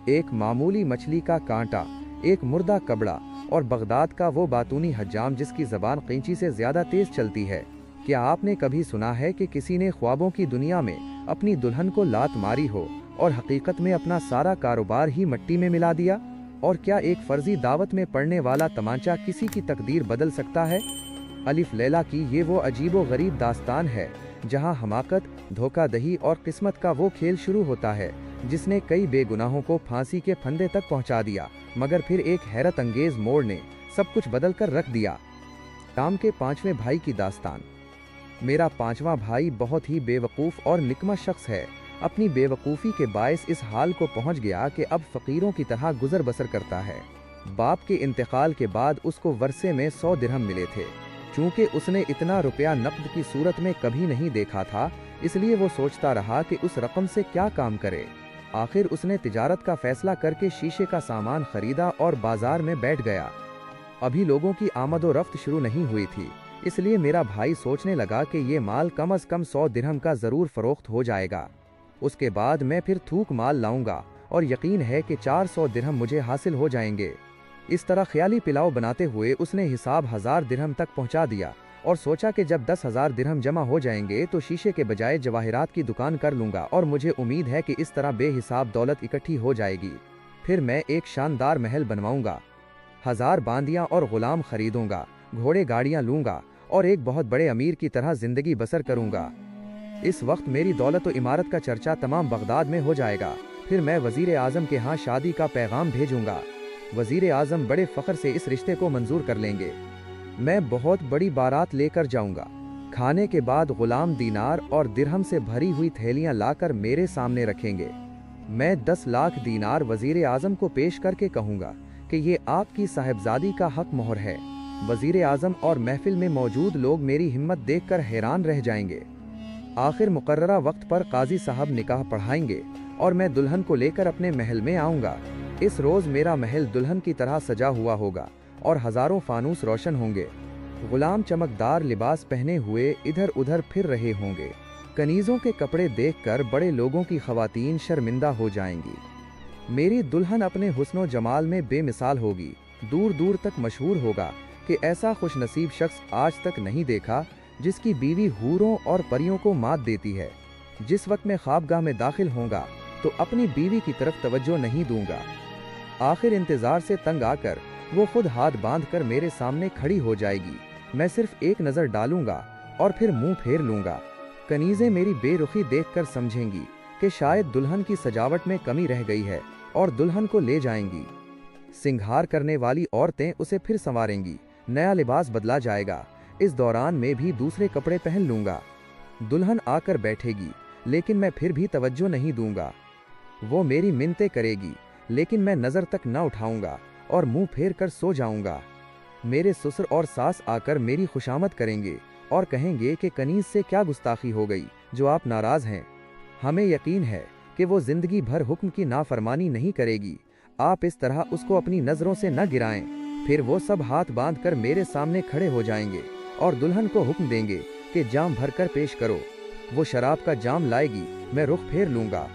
एक मामूली मछली का कांटा, एक मुर्दा कबड़ा और बगदाद का वो बातूनी हज्जाम जिसकी ज़बान कैंची से ज़्यादा तेज़ चलती है। क्या आपने कभी सुना है कि किसी ने ख्वाबों की दुनिया में अपनी दुल्हन को लात मारी हो और हकीकत में अपना सारा कारोबार ही मिट्टी में मिला दिया? और क्या एक फर्जी दावत में पड़ने वाला तमांचा किसी की तकदीर बदल सकता है? अलिफ लैला की ये वो अजीबो गरीब दास्तान है जहां हमाकत, धोखाधही और किस्मत का वो खेल शुरू होता है जिसने कई बेगुनाहों को फांसी के फंदे तक पहुंचा दिया, मगर फिर एक हैरत अंगेज मोड़ ने सब कुछ बदल कर रख दिया। राम के पांचवें भाई की दास्तान। मेरा पांचवा भाई बहुत ही बेवकूफ़ और निकम्मा शख्स है। अपनी बेवकूफ़ी के बायस इस हाल को पहुंच गया कि अब फ़कीरों की तरह गुजर बसर करता है। बाप के इंतकाल के बाद उसको वर्षे में 100 दिरहम मिले थे। चूँकि उसने इतना रुपया नकद की सूरत में कभी नहीं देखा था, इसलिए वो सोचता रहा कि उस रकम से क्या काम करे। आखिर उसने तिजारत का फैसला करके शीशे का सामान खरीदा और बाजार में बैठ गया। अभी लोगों की आमद व रफ्त शुरू नहीं हुई थी, इसलिए मेरा भाई सोचने लगा कि ये माल कम से कम 100 दिरहम का ज़रूर फ़रोख्त हो जाएगा। उसके बाद मैं फिर थूक माल लाऊंगा और यकीन है कि 400 दिरहम मुझे हासिल हो जाएंगे। इस तरह ख्याली पिलाव बनाते हुए उसने हिसाब 1000 दिरहम तक पहुंचा दिया और सोचा कि जब 10,000 दिरहम जमा हो जाएंगे तो शीशे के बजाय जवाहिरात की दुकान कर लूंगा और मुझे उम्मीद है कि इस तरह बेहिसाब दौलत इकट्ठी हो जाएगी। फिर मैं एक शानदार महल बनवाऊंगा, 1000 बांदियां और गुलाम खरीदूंगा, घोड़े गाड़ियां लूंगा और एक बहुत बड़े अमीर की तरह जिंदगी बसर करूंगा। इस वक्त मेरी दौलत और इमारत का चर्चा तमाम बगदाद में हो जाएगा। फिर मैं वजीर आज़म के यहाँ शादी का पैगाम भेजूंगा। वजीर आज़म बड़े फ़ख्र से इस रिश्ते को मंजूर कर लेंगे। मैं बहुत बड़ी बारात लेकर जाऊंगा। खाने के बाद गुलाम दीनार और दिरहम से भरी हुई थैलियां लाकर मेरे सामने रखेंगे। मैं 10 लाख दीनार वजीर आज़म को पेश करके कहूँगा कि ये आपकी साहिबजादी का हक मोहर है। वजीर आज़म और महफिल में मौजूद लोग मेरी हिम्मत देखकर हैरान रह जाएंगे। आखिर मुकर्ररा वक्त पर काजी साहब निकाह पढ़ाएंगे और मैं दुल्हन को लेकर अपने महल में आऊँगा। इस रोज़ मेरा महल दुल्हन की तरह सजा हुआ होगा और हज़ारों फानूस रोशन होंगे। गुलाम चमकदार लिबास पहने हुए इधर उधर फिर रहे होंगे। कनीज़ों के कपड़े देखकर बड़े लोगों की ख़वातीन शर्मिंदा हो जाएंगी। मेरी दुल्हन अपने हुस्नो जमाल में बेमिसाल होगी। दूर दूर तक मशहूर होगा कि ऐसा खुशनसीब शख्स आज तक नहीं देखा जिसकी बीवी हूरों और परियों को मात देती है। जिस वक्त मैं ख्वाबगाह में दाखिल होऊंगा तो अपनी बीवी की तरफ तवज्जो नहीं दूंगा। आखिर इंतज़ार से तंग आकर वो खुद हाथ बांधकर मेरे सामने खड़ी हो जाएगी। मैं सिर्फ एक नज़र डालूंगा और फिर मुंह फेर लूंगा। कनीज़ें मेरी बेरुखी देखकर समझेंगी कि शायद दुल्हन की सजावट में कमी रह गई है और दुल्हन को ले जाएंगी। सिंगार करने वाली औरतें उसे फिर संवारेंगी। नया लिबास बदला जाएगा। इस दौरान मैं भी दूसरे कपड़े पहन लूंगा। दुल्हन आकर बैठेगी, लेकिन मैं फिर भी तवज्जो नहीं दूंगा। वो मेरी मिन्नतें करेगी, लेकिन मैं नज़र तक न उठाऊंगा और मुंह फेर कर सो जाऊंगा। मेरे ससुर और सास आकर मेरी खुशामद करेंगे और कहेंगे कि कनीज़ से क्या गुस्ताखी हो गई जो आप नाराज़ हैं। हमें यकीन है कि वो ज़िंदगी भर हुक्म की नाफरमानी नहीं करेगी। आप इस तरह उसको अपनी नज़रों से न गिराएं। फिर वो सब हाथ बांध कर मेरे सामने खड़े हो जाएंगे और दुल्हन को हुक्म देंगे कि जाम भर कर पेश करो। वो शराब का जाम लाएगी, मैं रुख फेर लूँगा।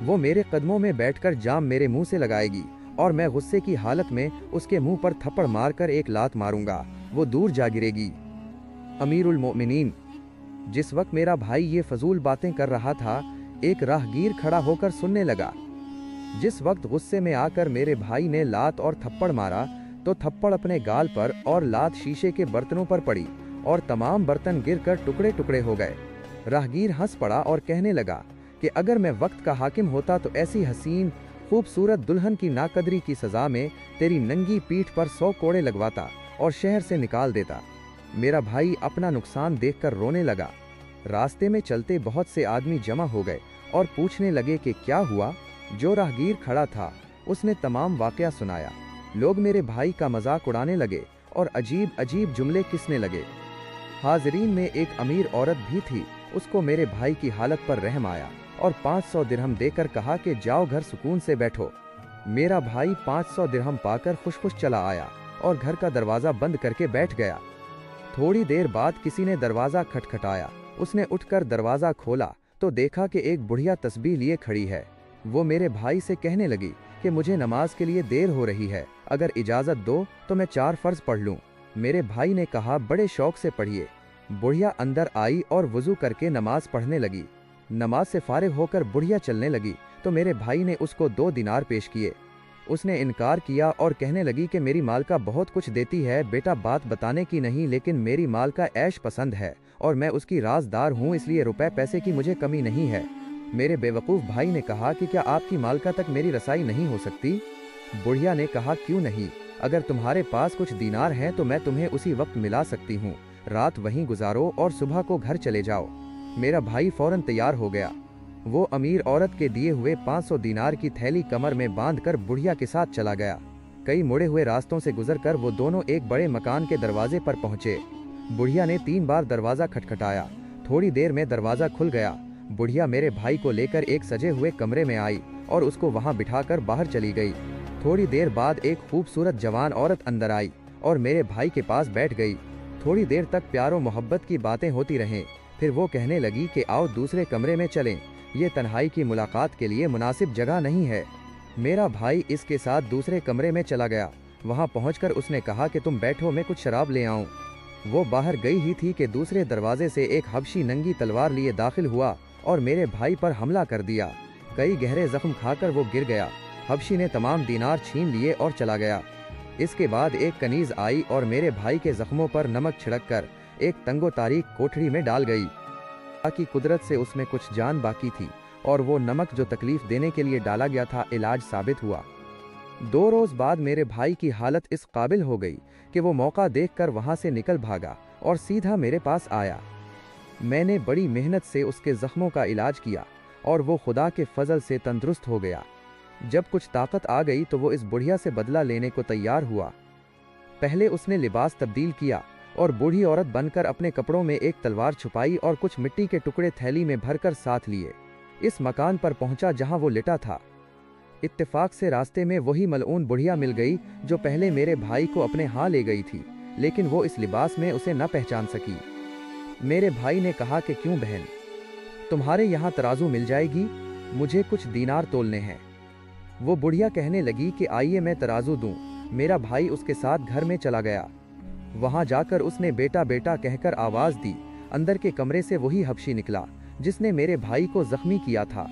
वो मेरे कदमों में बैठकर जाम मेरे मुंह से लगाएगी और मैं गुस्से की हालत में उसके मुंह पर थप्पड़ मारकर एक लात मारूंगा। वो दूर जा गिरेगी। अमीरुल मोमिनीन। जिस वक्त मेरा भाई ये फजूल बातें कर रहा था, एक राहगीर खड़ा होकर सुनने लगा। जिस वक्त गुस्से में आकर मेरे भाई ने लात और थप्पड़ मारा तो थप्पड़ अपने गाल पर और लात शीशे के बर्तनों पर पड़ी और तमाम बर्तन गिरकर टुकड़े टुकड़े हो गए। राहगीर हंस पड़ा और कहने लगा कि अगर मैं वक्त का हाकिम होता तो ऐसी हसीन खूबसूरत दुल्हन की नाकदरी की सज़ा में तेरी नंगी पीठ पर 100 कोड़े लगवाता और शहर से निकाल देता। मेरा भाई अपना नुकसान देखकर रोने लगा। रास्ते में चलते बहुत से आदमी जमा हो गए और पूछने लगे कि क्या हुआ। जो राहगीर खड़ा था उसने तमाम वाक़या सुनाया। लोग मेरे भाई का मजाक उड़ाने लगे और अजीब अजीब जुमले किसने लगे। हाज़रीन में एक अमीर औरत भी थी। उसको मेरे भाई की हालत पर रहम आया और 500 दिरहम देकर कहा कि जाओ घर सुकून से बैठो। मेरा भाई 500 दिरहम पाकर खुश खुश चला आया और घर का दरवाज़ा बंद करके बैठ गया। थोड़ी देर बाद किसी ने दरवाज़ा खटखटाया। उसने उठकर दरवाज़ा खोला तो देखा कि एक बुढ़िया तस्बीह लिए खड़ी है। वो मेरे भाई से कहने लगी کہ मुझे नमाज के लिए देर हो रही है, अगर इजाज़त दो तो मैं 4 फर्ज पढ़ लूँ। मेरे भाई ने कहा, बड़े शौक से पढ़िए। बुढ़िया अंदर आई और वज़ू करके नमाज पढ़ने लगी। नमाज से फारिग होकर बुढ़िया चलने लगी तो मेरे भाई ने उसको 2 दिनार पेश किए। उसने इनकार किया और कहने लगी कि मेरी मालका बहुत कुछ देती है बेटा, बात बताने की नहीं, लेकिन मेरी मालका ऐश पसंद है और मैं उसकी राजदार हूँ, इसलिए रुपए पैसे की मुझे कमी नहीं है। मेरे बेवकूफ़ भाई ने कहा कि क्या आपकी मालका तक मेरी रसाई नहीं हो सकती? बुढ़िया ने कहा, क्यों नहीं, अगर तुम्हारे पास कुछ दीनार हैं तो मैं तुम्हें उसी वक्त मिला सकती हूँ। रात वहीं गुजारो और सुबह को घर चले जाओ। मेरा भाई फौरन तैयार हो गया। वो अमीर औरत के दिए हुए 500 दीनार की थैली कमर में बांधकर बुढ़िया के साथ चला गया। कई मुड़े हुए रास्तों से गुजरकर वो दोनों एक बड़े मकान के दरवाजे पर पहुंचे। बुढ़िया ने 3 बार दरवाज़ा खटखटाया। थोड़ी देर में दरवाज़ा खुल गया। बुढ़िया मेरे भाई को लेकर एक सजे हुए कमरे में आई और उसको वहां बिठाकर बाहर चली गई। थोड़ी देर बाद एक खूबसूरत जवान औरत अंदर आई और मेरे भाई के पास बैठ गई। थोड़ी देर तक प्यारो मोहब्बत की बातें होती रहें। फिर वो कहने लगी कि आओ दूसरे कमरे में चलें, ये तन्हाई की मुलाकात के लिए मुनासिब जगह नहीं है। मेरा भाई इसके साथ दूसरे कमरे में चला गया। वहां पहुंचकर उसने कहा कि तुम बैठो, मैं कुछ शराब ले आऊं। वो बाहर गई ही थी कि दूसरे दरवाजे से एक हबशी नंगी तलवार लिए दाखिल हुआ और मेरे भाई पर हमला कर दिया। कई गहरे जख्म खाकर वो गिर गया। हबशी ने तमाम दीनार छीन लिए और चला गया। इसके बाद एक कनीज आई और मेरे भाई के जख्मों पर नमक छिड़ककर एक तंगो तारीक कोठरी में डाल गई। की कुदरत से उसमें कुछ जान बाकी थी और वो नमक जो तकलीफ देने के लिए डाला गया था इलाज साबित हुआ। 2 रोज बाद मेरे भाई की हालत इस काबिल हो गई कि वो मौका देखकर वहां से निकल भागा और सीधा मेरे पास आया। मैंने बड़ी मेहनत से उसके जख्मों का इलाज किया और वो खुदा के फजल से तंदुरुस्त हो गया। जब कुछ ताकत आ गई तो वो इस बुढ़िया से बदला लेने को तैयार हुआ। पहले उसने लिबास तब्दील किया और बूढ़ी औरत बनकर अपने कपड़ों में एक तलवार छुपाई और कुछ मिट्टी के टुकड़े थैली में भरकर साथ लिए। इस मकान पर पहुंचा जहां वो लेटा था। इत्तेफाक से रास्ते में वही मलऊन बुढ़िया मिल गई जो पहले मेरे भाई को अपने यहाँ ले गई थी, लेकिन वो इस लिबास में उसे न पहचान सकी। मेरे भाई ने कहा कि क्यों बहन, तुम्हारे यहाँ तराजू मिल जाएगी, मुझे कुछ दीनार तोलने हैं। वो बुढ़िया कहने लगी कि आइए मैं तराजू दूं। मेरा भाई उसके साथ घर में चला गया। वहां जाकर उसने बेटा बेटा कहकर आवाज दी। अंदर के कमरे से वही हबशी निकला जिसने मेरे भाई को जख्मी किया था।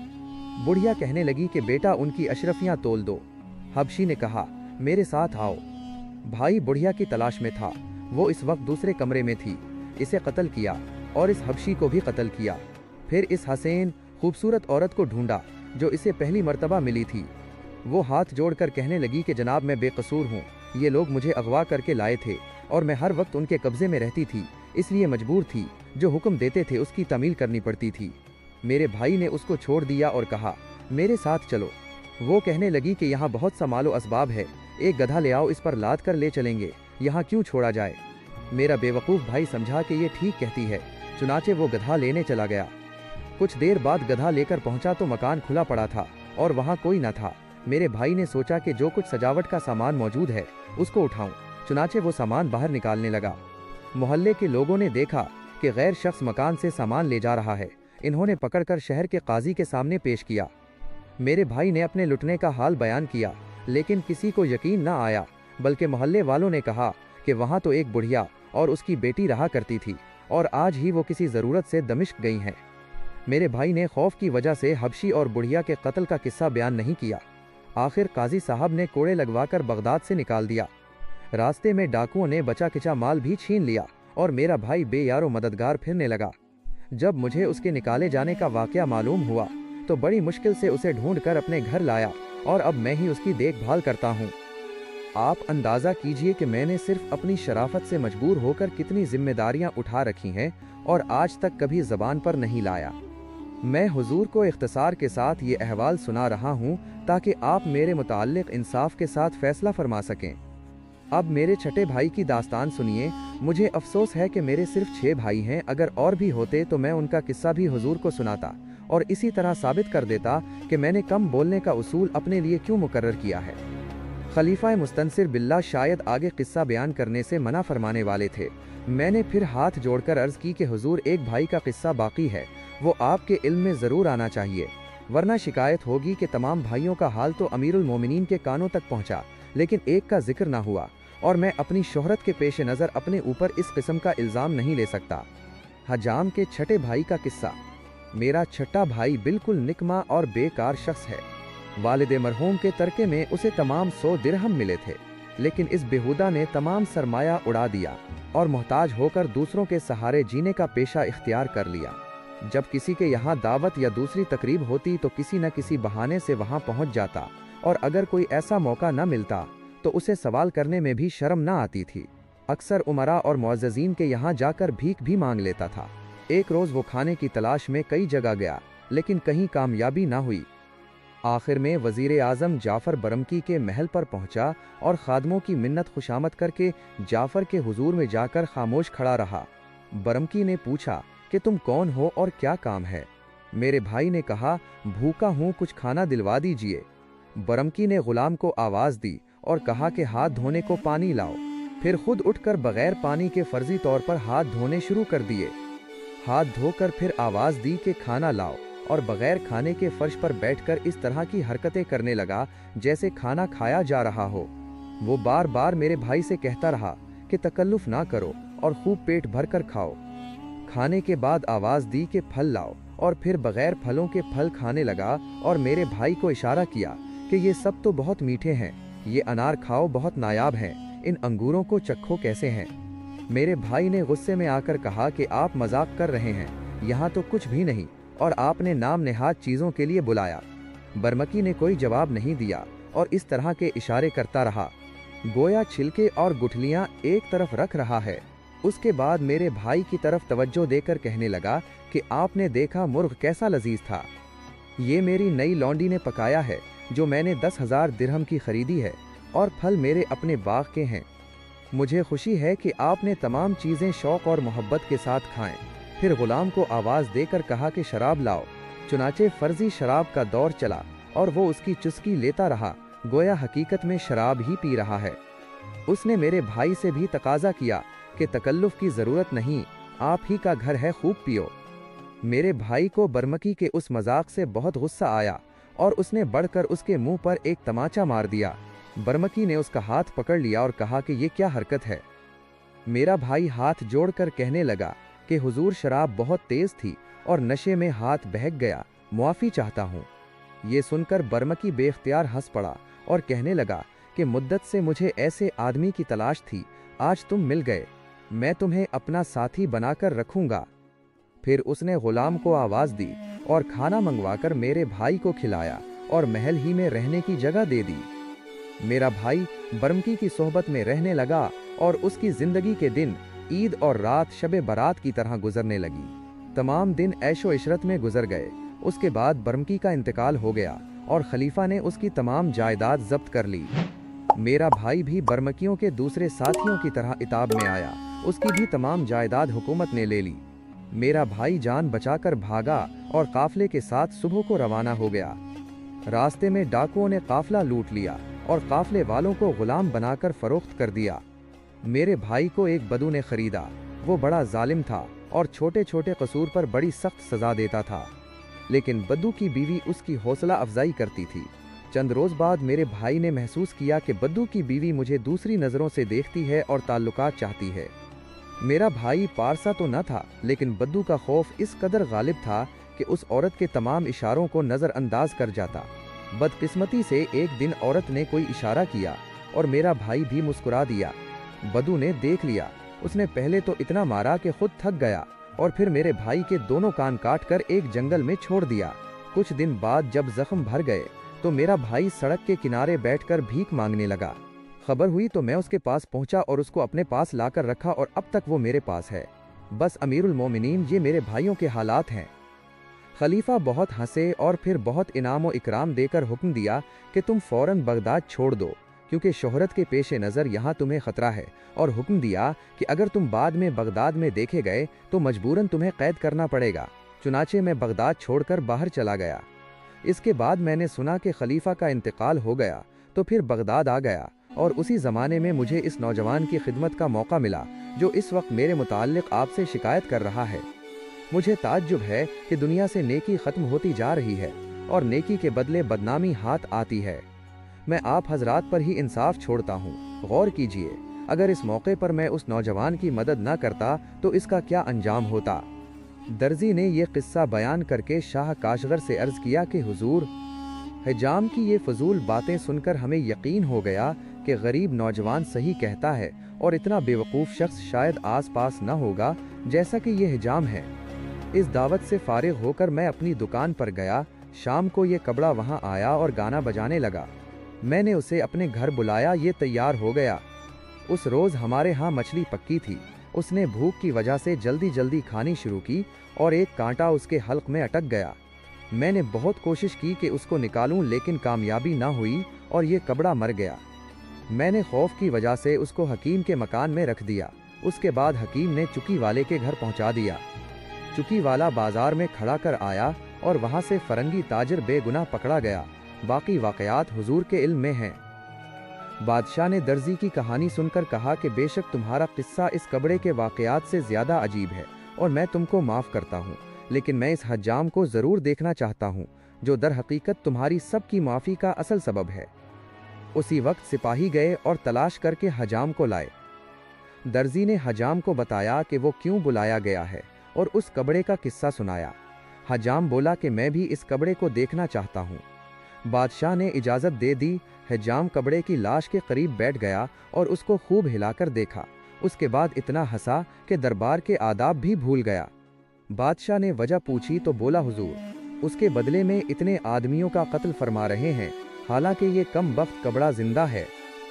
बुढ़िया कहने लगी कि बेटा उनकी अशरफियां तोल दो। हबशी ने कहा, मेरे साथ आओ। भाई बुढ़िया की तलाश में था। वो इस वक्त दूसरे कमरे में थी। इसे कत्ल किया और इस हबशी को भी कत्ल किया। फिर इस हसीन खूबसूरत औरत को ढूंढा जो इसे पहली मर्तबा मिली थी। वो हाथ जोड़कर कहने लगी कि जनाब मैं बेकसूर हूँ, ये लोग मुझे अगवा करके लाए थे और मैं हर वक्त उनके कब्जे में रहती थी, इसलिए मजबूर थी, जो हुक्म देते थे उसकी तामील करनी पड़ती थी। मेरे भाई ने उसको छोड़ दिया और कहा, मेरे साथ चलो। वो कहने लगी कि यहाँ बहुत सा मालो असबाब है, एक गधा ले आओ, इस पर लाद कर ले चलेंगे, यहाँ क्यों छोड़ा जाए। मेरा बेवकूफ़ भाई समझा कि ये ठीक कहती है, चुनाचे वो गधा लेने चला गया। कुछ देर बाद गधा लेकर पहुंचा तो मकान खुला पड़ा था और वहाँ कोई न था। मेरे भाई ने सोचा कि जो कुछ सजावट का सामान मौजूद है उसको उठाऊं, चुनाचे वो सामान बाहर निकालने लगा। मोहल्ले के लोगों ने देखा कि गैर शख्स मकान से सामान ले जा रहा है। इन्होंने पकड़कर शहर के काजी के सामने पेश किया। मेरे भाई ने अपने लुटने का हाल बयान किया, लेकिन किसी को यकीन न आया, बल्कि मोहल्ले वालों ने कहा कि वहाँ तो एक बुढ़िया और उसकी बेटी रहा करती थी और आज ही वो किसी ज़रूरत से दमिश्क गई हैं। मेरे भाई ने खौफ की वजह से हबशी और बुढ़िया के कत्ल का किस्सा बयान नहीं किया। आखिर काजी साहब ने कोड़े लगवाकर बगदाद से निकाल दिया। रास्ते में डाकुओं ने बचा किचा माल भी छीन लिया और मेरा भाई बेयारो मददगार फिरने लगा। जब मुझे उसके निकाले जाने का वाकया मालूम हुआ तो बड़ी मुश्किल से उसे ढूंढकर अपने घर लाया और अब मैं ही उसकी देखभाल करता हूँ। आप अंदाज़ा कीजिए कि मैंने सिर्फ अपनी शराफत से मजबूर होकर कितनी जिम्मेदारियां उठा रखी हैं और आज तक कभी ज़बान पर नहीं लाया। मैं हुजूर को इख्तिसार के साथ ये अहवाल सुना रहा हूँ ताकि आप मेरे मुताल्लिक़ इंसाफ के साथ फैसला फरमा सकें। अब मेरे छठे भाई की दास्तान सुनिए। मुझे अफसोस है कि मेरे सिर्फ 6 भाई हैं, अगर और भी होते तो मैं उनका किस्सा भी हुजूर को सुनाता और इसी तरह साबित कर देता कि मैंने कम बोलने का उसूल अपने लिए क्यों मुकर्रर किया है। खलीफा मुस्तनसिर बिल्ला शायद आगे किस्सा बयान करने से मना फरमाने वाले थे। मैंने फिर हाथ जोड़कर अर्ज की कि हुजूर एक भाई का किस्सा बाकी है, वो आपके इल्म में ज़रूर आना चाहिए। वरना शिकायत होगी कि तमाम भाइयों का हाल तो अमीरुल मोमिनीन के कानों तक पहुंचा, लेकिन एक का जिक्र ना हुआ, और मैं अपनी शोहरत के पेश नज़र अपने ऊपर इस किस्म का इल्ज़ाम नहीं ले सकता। हजाम के छठे भाई का किस्सा। मेरा छठा भाई बिल्कुल निकमा और बेकार शख्स है। वालिद मरहूम के तरके में उसे तमाम 100 दिरहम मिले थे, लेकिन इस बेहुदा ने तमाम सरमाया उड़ा दिया और मोहताज होकर दूसरों के सहारे जीने का पेशा इख्तियार कर लिया। जब किसी के यहाँ दावत या दूसरी तकरीब होती तो किसी न किसी बहाने से वहाँ पहुँच जाता, और अगर कोई ऐसा मौका न मिलता तो उसे सवाल करने में भी शर्म न आती थी। अक्सर उमरा और मुअज़्ज़ज़ीन के यहाँ जाकर भीख भी मांग लेता था। एक रोज़ वो खाने की तलाश में कई जगह गया, लेकिन कहीं कामयाबी न हुई। आखिर में वज़ीर आज़म जाफ़र बरमकी के महल पर पहुंचा और खादमों की मिन्नत खुशामद करके जाफ़र के हुजूर में जाकर खामोश खड़ा रहा। बरमकी ने पूछा कि तुम कौन हो और क्या काम है? मेरे भाई ने कहा, भूखा हूँ, कुछ खाना दिलवा दीजिए। बरमकी ने गुलाम को आवाज़ दी और कहा कि हाथ धोने को पानी लाओ। फिर खुद उठकर बगैर पानी के फर्जी तौर पर हाथ धोने शुरू कर दिए। हाथ धोकर फिर आवाज़ दी कि खाना लाओ, और बगैर खाने के फर्श पर बैठकर इस तरह की हरकतें करने लगा जैसे खाना खाया जा रहा हो। वो बार बार मेरे भाई से कहता रहा कि तकल्लुफ़ ना करो और खूब पेट भर कर खाओ। खाने के बाद आवाज़ दी कि फल लाओ, और फिर बगैर फलों के फल खाने लगा और मेरे भाई को इशारा किया कि ये सब तो बहुत मीठे हैं, ये अनार खाओ, बहुत नायाब हैं, इन अंगूरों को चखो कैसे हैं। मेरे भाई ने गुस्से में आकर कहा कि आप मजाक कर रहे हैं, यहाँ तो कुछ भी नहीं, और आपने नाम नेहाद चीज़ों के लिए बुलाया। बरमकी ने कोई जवाब नहीं दिया और इस तरह के इशारे करता रहा, गोया छिलके और गुठलियाँ एक तरफ रख रहा है। उसके बाद मेरे भाई की तरफ तवज्जो देकर कहने लगा कि आपने देखा मुर्ग कैसा लजीज था, ये मेरी नई लौंडी ने पकाया है जो मैंने 10,000 दिरहम की खरीदी है, और फल मेरे अपने बाग के हैं। मुझे खुशी है कि आपने तमाम चीज़ें शौक़ और मोहब्बत के साथ खाएं। फिर गुलाम को आवाज़ देकर कहा कि शराब लाओ। चुनाचे फर्जी शराब का दौर चला और वो उसकी चुस्की लेता रहा, गोया हकीकत में शराब ही पी रहा है। उसने मेरे भाई से भी तकाजा किया कि तकल्लुफ़ की ज़रूरत नहीं, आप ही का घर है, खूब पियो। मेरे भाई को बरमकी के उस मजाक से बहुत गुस्सा आया और उसने बढ़कर उसके मुंह पर एक तमाचा मार दिया। बरमकी ने उसका हाथ पकड़ लिया और कहा कि ये क्या हरकत है। मेरा भाई हाथ जोड़कर कहने लगा कि हुजूर, शराब बहुत तेज थी और नशे में हाथ बहक गया, मुआफ़ी चाहता हूँ। ये सुनकर बरमकी बेख्तियार हंस पड़ा और कहने लगा कि मुद्दत से मुझे ऐसे आदमी की तलाश थी, आज तुम मिल गए, मैं तुम्हें अपना साथी बनाकर रखूँगा। फिर उसने गुलाम को आवाज़ दी और खाना मंगवाकर मेरे भाई को खिलाया और महल ही में रहने की जगह दे दी। मेरा भाई बरमकी की सोहबत में रहने लगा और उसकी ज़िंदगी के दिन ईद और रात शबे बारात की तरह गुजरने लगी। तमाम दिन ऐशो इशरत में गुजर गए। उसके बाद बरमकी का इंतकाल हो गया और खलीफा ने उसकी तमाम जायदाद जब्त कर ली। मेरा भाई भी बरमकियों के दूसरे साथियों की तरह इताब में आया, उसकी भी तमाम जायदाद हुकूमत ने ले ली। मेरा भाई जान बचाकर भागा और काफले के साथ सुबह को रवाना हो गया। रास्ते में डाकुओं ने काफला लूट लिया और काफले वालों को गुलाम बनाकर फरोख्त कर दिया। मेरे भाई को एक बदू ने खरीदा। वो बड़ा जालिम था और छोटे छोटे कसूर पर बड़ी सख्त सजा देता था, लेकिन बद्दू की बीवी उसकी हौसला अफजाई करती थी। चंद रोज़ बाद मेरे भाई ने महसूस किया कि बद्दू की बीवी मुझे दूसरी नज़रों से देखती है और ताल्लुकात चाहती है। मेरा भाई पारसा तो न था, लेकिन बद्दू का खौफ इस कदर गालिब था कि उस औरत के तमाम इशारों को नज़रअंदाज कर जाता। बदकिस्मती से एक दिन औरत ने कोई इशारा किया और मेरा भाई भी मुस्कुरा दिया। बद्दू ने देख लिया। उसने पहले तो इतना मारा कि खुद थक गया और फिर मेरे भाई के दोनों कान काट कर एक जंगल में छोड़ दिया। कुछ दिन बाद जब जख्म भर गए तो मेरा भाई सड़क के किनारे बैठकर भीख मांगने लगा। खबर हुई तो मैं उसके पास पहुंचा और उसको अपने पास लाकर रखा और अब तक वो मेरे पास है। बस अमीरुल मोमिनीन, ये मेरे भाइयों के हालात हैं। खलीफा बहुत हंसे और फिर बहुत इनाम व इकराम देकर हुक्म दिया कि तुम फौरन बगदाद छोड़ दो, क्योंकि शोहरत के पेश नज़र यहाँ तुम्हें ख़तरा है, और हुक्म दिया कि अगर तुम बाद में बगदाद में देखे गए तो मजबूरन तुम्हें कैद करना पड़ेगा। चुनाचे मैं बगदाद छोड़कर बाहर चला गया। इसके बाद मैंने सुना कि खलीफा का इंतकाल हो गया तो फिर बगदाद आ गया, और उसी ज़माने में मुझे इस नौजवान की खिदमत का मौका मिला जो इस वक्त मेरे मुताल्लिक़ आपसे शिकायत कर रहा है। मुझे ताज्जुब है कि दुनिया से नेकी ख़त्म होती जा रही है और नेकी के बदले बदनामी हाथ आती है। मैं आप हजरात पर ही इंसाफ छोड़ता हूँ। गौर कीजिए, अगर इस मौके पर मैं उस नौजवान की मदद न करता तो इसका क्या अंजाम होता। दर्जी ने यह किस्सा बयान करके शाह काशगर से अर्ज किया कि हुजूर, हिजाम की ये फजूल बातें सुनकर हमें यकीन हो गया कि गरीब नौजवान सही कहता है और इतना बेवकूफ़ शख्स शायद आस पास न होगा जैसा कि ये हिजाम है। इस दावत से फारिग होकर मैं अपनी दुकान पर गया। शाम को ये कबड़ा वहाँ आया और गाना बजाने लगा। मैंने उसे अपने घर बुलाया, ये तैयार हो गया। उस रोज़ हमारे यहाँ मछली पक्की थी। उसने भूख की वजह से जल्दी जल्दी खानी शुरू की और एक कांटा उसके हल्क में अटक गया। मैंने बहुत कोशिश की कि उसको निकालूं, लेकिन कामयाबी ना हुई और ये कबड़ा मर गया। मैंने खौफ की वजह से उसको हकीम के मकान में रख दिया। उसके बाद हकीम ने चुकी वाले के घर पहुंचा दिया। चुकी वाला बाजार में खड़ा कर आया और वहां से फरंगी ताजिर बेगुनाह पकड़ा गया। बाकी वाकयात हुजूर के इल्म में हैं। बादशाह ने दर्जी की कहानी सुनकर कहा कि बेशक तुम्हारा किस्सा इस कबड़े के वाकयात से ज्यादा अजीब है और मैं तुमको माफ़ करता हूँ, लेकिन मैं इस हज्जाम को ज़रूर देखना चाहता हूँ जो दर हकीकत तुम्हारी सबकी माफ़ी का असल सबब है। उसी वक्त सिपाही गए और तलाश करके हजाम को लाए। दर्जी ने हजाम को बताया कि वो क्यों बुलाया गया है और उस कबड़े का किस्सा सुनाया। हजाम बोला कि मैं भी इस कबड़े को देखना चाहता हूँ। बादशाह ने इजाज़त दे दी। हजाम कबड़े की लाश के करीब बैठ गया और उसको खूब हिलाकर देखा। उसके बाद इतना हंसा कि दरबार के आदाब भी भूल गया। बादशाह ने वजह पूछी तो बोला, हुजूर, उसके बदले में इतने आदमियों का कत्ल फरमा रहे हैं, हालांकि ये कम बख्त कबड़ा जिंदा है।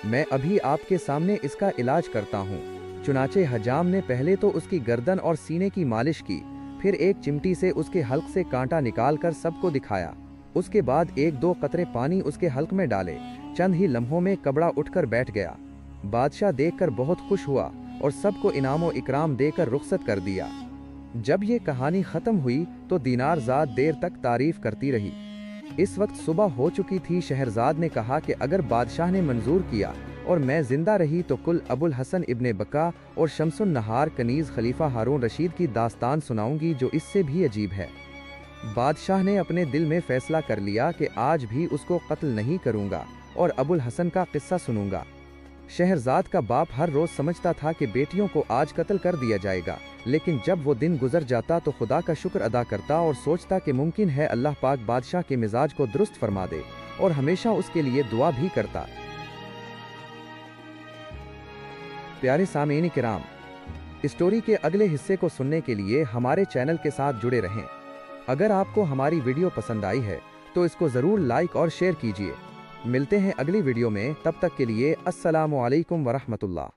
मैं अभी आपके सामने इसका इलाज करता हूँ। चुनाचे हजाम ने पहले तो उसकी गर्दन और सीने की मालिश की, फिर एक चिमटी से उसके हल्क से कांटा निकालकर सबको दिखाया। उसके बाद एक दो कतरे पानी उसके हल्क में डाले। चंद ही लम्हों में कबड़ा उठकर बैठ गया। बादशाह देखकर बहुत खुश हुआ और सबको इनामो इकराम देकर रुखसत कर दिया। जब ये कहानी खत्म हुई तो दीनारजाद देर तक तारीफ करती रही। इस वक्त सुबह हो चुकी थी। शहरजाद ने कहा कि अगर बादशाह ने मंजूर किया और मैं जिंदा रही तो कुल अबुल हसन इब्ने बका और शमसुन नहार कनीज खलीफा हारून रशीद की दास्तान सुनाऊंगी जो इससे भी अजीब है। बादशाह ने अपने दिल में फैसला कर लिया कि आज भी उसको कत्ल नहीं करूंगा और अबुल हसन का किस्सा सुनूंगा। शहरजाद का बाप हर रोज समझता था कि बेटियों को आज कत्ल कर दिया जाएगा, लेकिन जब वो दिन गुजर जाता तो खुदा का शुक्र अदा करता और सोचता कि मुमकिन है अल्लाह पाक बादशाह के मिजाज को दुरुस्त फरमा दे, और हमेशा उसके लिए दुआ भी करता। प्यारे सामीन किराम, स्टोरी के अगले हिस्से को सुनने के लिए हमारे चैनल के साथ जुड़े रहें। अगर आपको हमारी वीडियो पसंद आई है तो इसको ज़रूर लाइक और शेयर कीजिए। मिलते हैं अगली वीडियो में, तब तक के लिए अस्सलामु अलैकुम वरहमतुल्लाह।